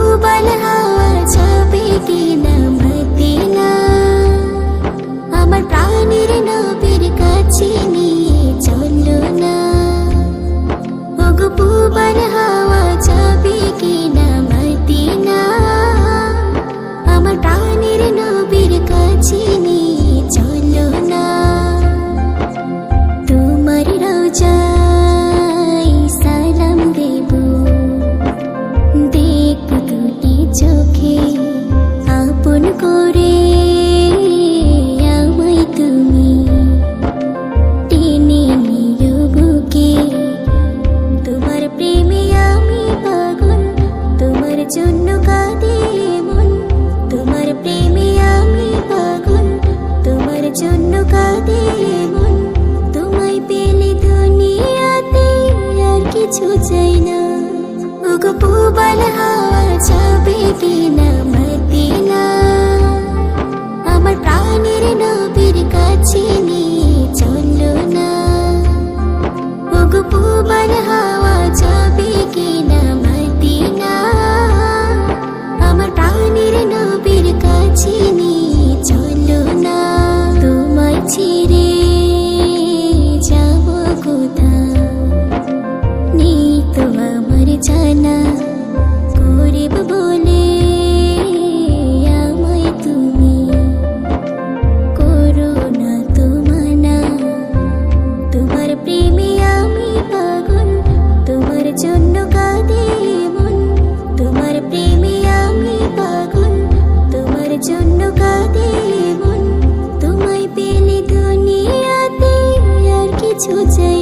পুবাল হাওয়া যাবে কিনা মদিনা, আমার প্রাণের নবীর কাছে নিয়ে চলো না। ওগো পুবাল হাওয়া যাবে কিনা মদিনা, আমার প্রাণের নবীর কাছে নিয়ে চলো না। তোমার রওজায় সালাম দেব, দেখো দুটি চোখে আপন করে আমায় তুমি টেনে নিও বুকে। তোমার প্রেমে আমি পাগল, তোমার জন্য কাঁদে মন। তোমার প্রেমে আমি পাগল, তোমার জন্য কাঁদে মন। তোমায় পেলে দুনিয়াতে আর কিছু চাই না। ওগো পুবাল হাওয়া যাবে কিনা মদিনা, আমার প্রাণের নবীর কাছে নিয়ে চলো না। ওগো পুবাল হাওয়া যাবে কিনা মদিনা, আমার প্রাণের নবীর কাছে নিয়ে চলো না। তোমায় ছেড়ে যাব কোথায় নেই তো আমার জানা, গরিব বলে আমায় তুমি করো না তো মানা। তোমার প্রেমে আমি পাগল, তোমার জন্য কাঁদে মন। তোমার প্রেমে আমি পাগল, তোমার জন্য কাঁদে মন। তোমায় পেলে দুনিয়াতে আর কিছু চাই